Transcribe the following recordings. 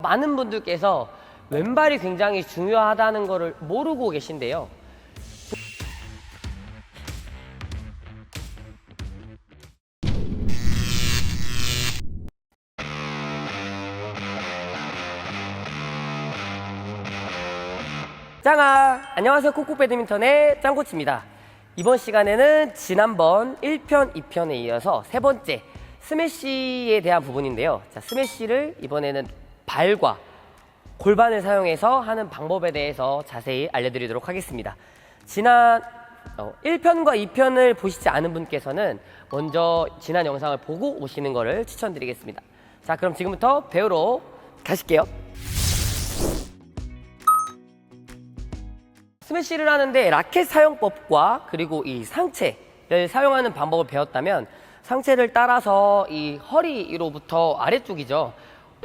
많은 분들께서 왼발이 굉장히 중요하다는 것을 모르고 계신데요. 짱아! 안녕하세요. 콕콕 배드민턴의 짱코치입니다. 이번 시간에는 지난번 1편, 2편에 이어서 세 번째 스매시에 대한 부분인데요. 자, 스매시를 이번에는 발과 골반을 사용해서 하는 방법에 대해서 자세히 알려드리도록 하겠습니다. 지난 1편과 2편을 보시지 않은 분께서는 먼저 지난 영상을 보고 오시는 것을 추천드리겠습니다. 자, 그럼 지금부터 배우러 가실게요. 스매시를 하는데 라켓 사용법과 그리고 이 상체를 사용하는 방법을 배웠다면 상체를 따라서 이 허리로부터 아래쪽이죠.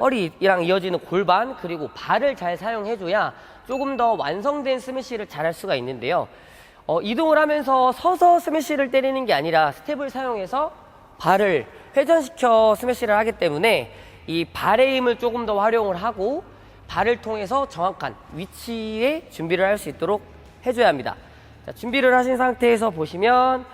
허리랑 이어지는 골반 그리고 발을 잘 사용해줘야 조금 더 완성된 스매시를 잘 할 수가 있는데요. 이동을 하면서 서서 스매시를 때리는 게 아니라 스텝을 사용해서 발을 회전시켜 스매시를 하기 때문에 이 발의 힘을 조금 더 활용을 하고 발을 통해서 정확한 위치에 준비를 할 수 있도록 해줘야 합니다. 자, 준비를 하신 상태에서 보시면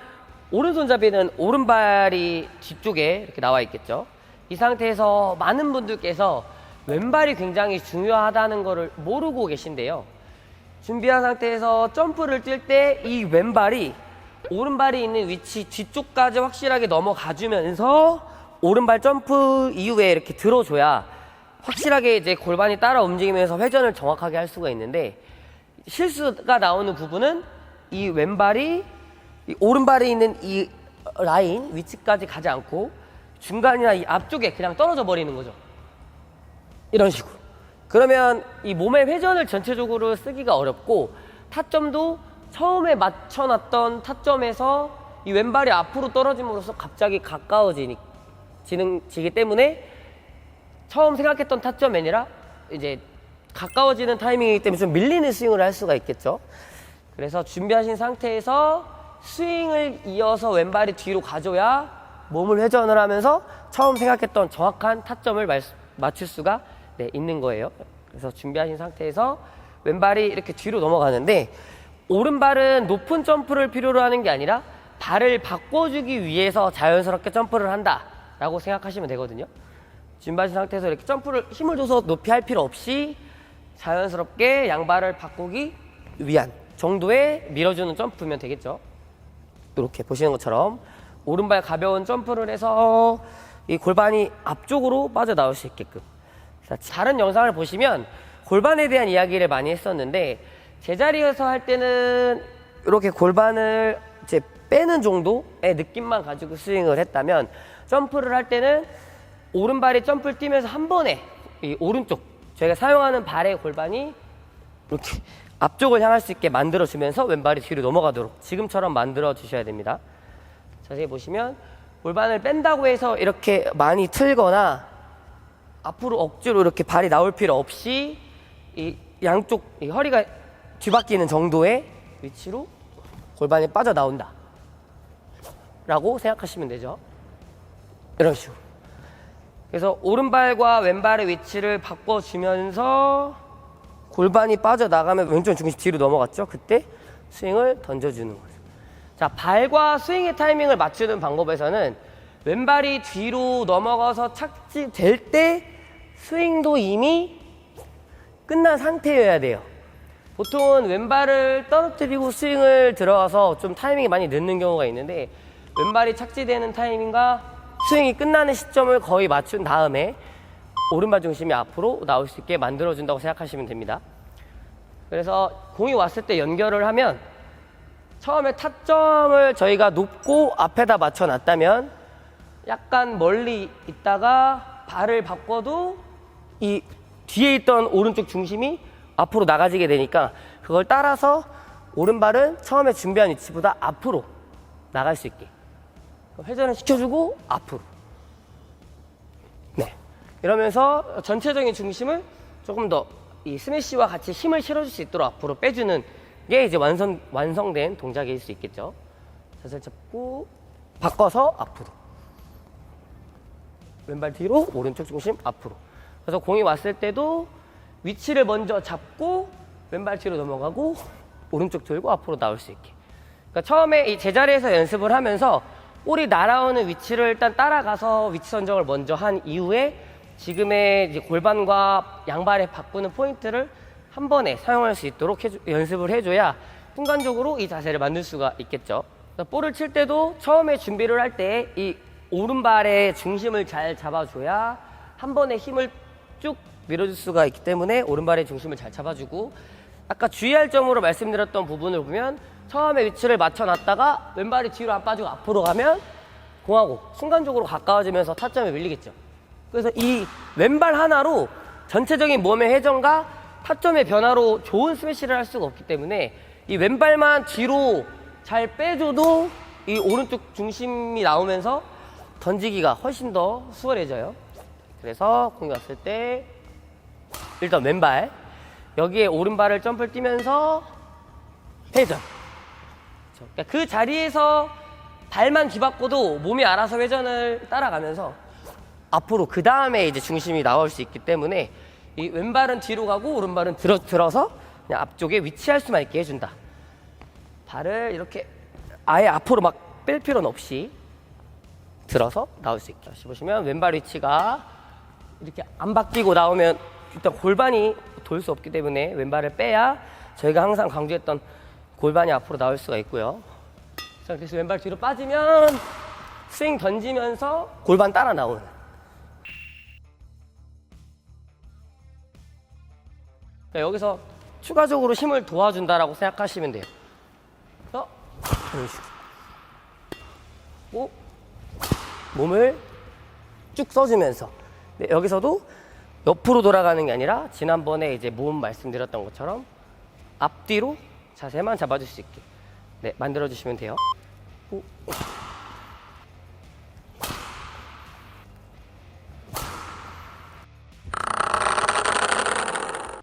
오른손잡이는 오른발이 뒤쪽에 이렇게 나와 있겠죠. 이 상태에서 많은 분들께서 왼발이 굉장히 중요하다는 것을 모르고 계신데요. 준비한 상태에서 점프를 뛸 때 이 왼발이 오른발이 있는 위치 뒤쪽까지 확실하게 넘어가 주면서 오른발 점프 이후에 이렇게 들어줘야 확실하게 이제 골반이 따라 움직이면서 회전을 정확하게 할 수가 있는데, 실수가 나오는 부분은 이 왼발이 이 오른발에 있는 이 라인 위치까지 가지 않고 중간이나 이 앞쪽에 그냥 떨어져 버리는 거죠. 이런 식으로. 그러면 이 몸의 회전을 전체적으로 쓰기가 어렵고 타점도 처음에 맞춰놨던 타점에서 이 왼발이 앞으로 떨어짐으로써 갑자기 가까워지기 때문에 처음 생각했던 타점이 아니라 이제 가까워지는 타이밍이기 때문에 좀 밀리는 스윙을 할 수가 있겠죠. 그래서 준비하신 상태에서 스윙을 이어서 왼발이 뒤로 가줘야 몸을 회전을 하면서 처음 생각했던 정확한 타점을 맞출 수가 있는 거예요. 그래서 준비하신 상태에서 왼발이 이렇게 뒤로 넘어가는데, 오른발은 높은 점프를 필요로 하는 게 아니라 발을 바꿔주기 위해서 자연스럽게 점프를 한다라고 생각하시면 되거든요. 준비하신 상태에서 이렇게 점프를 힘을 줘서 높이 할 필요 없이 자연스럽게 양발을 바꾸기 위한 정도의 밀어주는 점프면 되겠죠. 이렇게 보시는 것처럼 오른발 가벼운 점프를 해서 이 골반이 앞쪽으로 빠져나올 수 있게끔. 다른 영상을 보시면 골반에 대한 이야기를 많이 했었는데, 제자리에서 할 때는 이렇게 골반을 이제 빼는 정도의 느낌만 가지고 스윙을 했다면, 점프를 할 때는 오른발이 점프를 뛰면서 한 번에 이 오른쪽 저희가 사용하는 발의 골반이 이렇게 앞쪽을 향할 수 있게 만들어주면서 왼발이 뒤로 넘어가도록 지금처럼 만들어 주셔야 됩니다. 자세히 보시면 골반을 뺀다고 해서 이렇게 많이 틀거나 앞으로 억지로 이렇게 발이 나올 필요 없이 이 양쪽 이 허리가 뒤바뀌는 정도의 위치로 골반이 빠져나온다 라고 생각하시면 되죠. 이런 식으로. 그래서 오른발과 왼발의 위치를 바꿔주면서 골반이 빠져나가면 왼쪽 중심 뒤로 넘어갔죠. 그때 스윙을 던져주는 거죠. 자, 발과 스윙의 타이밍을 맞추는 방법에서는 왼발이 뒤로 넘어가서 착지될 때 스윙도 이미 끝난 상태여야 돼요. 보통은 왼발을 떨어뜨리고 스윙을 들어가서 좀 타이밍이 많이 늦는 경우가 있는데, 왼발이 착지되는 타이밍과 스윙이 끝나는 시점을 거의 맞춘 다음에 오른발 중심이 앞으로 나올 수 있게 만들어준다고 생각하시면 됩니다. 그래서 공이 왔을 때 연결을 하면 처음에 타점을 저희가 높고 앞에다 맞춰놨다면 약간 멀리 있다가 발을 바꿔도 이 뒤에 있던 오른쪽 중심이 앞으로 나가지게 되니까 그걸 따라서 오른발은 처음에 준비한 위치보다 앞으로 나갈 수 있게 회전을 시켜주고 앞으로. 네. 이러면서 전체적인 중심을 조금 더 이 스매시와 같이 힘을 실어줄 수 있도록 앞으로 빼주는 게 이제 완성된 동작일 수 있겠죠. 자세를 잡고 바꿔서 앞으로. 왼발 뒤로 오른쪽 중심 앞으로. 그래서 공이 왔을 때도 위치를 먼저 잡고 왼발 뒤로 넘어가고 오른쪽 들고 앞으로 나올 수 있게. 그러니까 처음에 이 제자리에서 연습을 하면서 볼이 날아오는 위치를 일단 따라가서 위치 선정을 먼저 한 이후에 지금의 이제 골반과 양발에 바꾸는 포인트를 한 번에 사용할 수 있도록 연습을 해줘야 순간적으로 이 자세를 만들 수가 있겠죠. 그러니까 볼을 칠 때도 처음에 준비를 할 때 이 오른발의 중심을 잘 잡아줘야 한 번에 힘을 쭉 밀어줄 수가 있기 때문에 오른발의 중심을 잘 잡아주고, 아까 주의할 점으로 말씀드렸던 부분을 보면 처음에 위치를 맞춰놨다가 왼발이 뒤로 안 빠지고 앞으로 가면 공하고 순간적으로 가까워지면서 타점에 밀리겠죠. 그래서 이 왼발 하나로 전체적인 몸의 회전과 타점의 변화로 좋은 스매시를 할 수가 없기 때문에 이 왼발만 뒤로 잘 빼줘도 이 오른쪽 중심이 나오면서 던지기가 훨씬 더 수월해져요. 그래서 공이 왔을 때 일단 왼발, 여기에 오른발을 점프를 뛰면서 회전. 그러니까 그 자리에서 발만 뒤바꿔도 몸이 알아서 회전을 따라가면서 앞으로 그 다음에 이제 중심이 나올 수 있기 때문에 이 왼발은 뒤로 가고 오른발은 들어서 그냥 앞쪽에 위치할 수만 있게 해준다. 발을 이렇게 아예 앞으로 막 뺄 필요는 없이 들어서 나올 수 있게. 다시 보시면 왼발 위치가 이렇게 안 바뀌고 나오면 일단 골반이 돌 수 없기 때문에 왼발을 빼야 저희가 항상 강조했던 골반이 앞으로 나올 수가 있고요. 자, 그래서 왼발 뒤로 빠지면 스윙 던지면서 골반 따라 나오는. 여기서 추가적으로 힘을 도와준다라고 생각하시면 돼요. 이런 식으로. 몸을 쭉 써주면서. 네, 여기서도 옆으로 돌아가는 게 아니라 지난번에 이제 몸 말씀드렸던 것처럼 앞뒤로 자세만 잡아줄 수 있게 만들어주시면 돼요.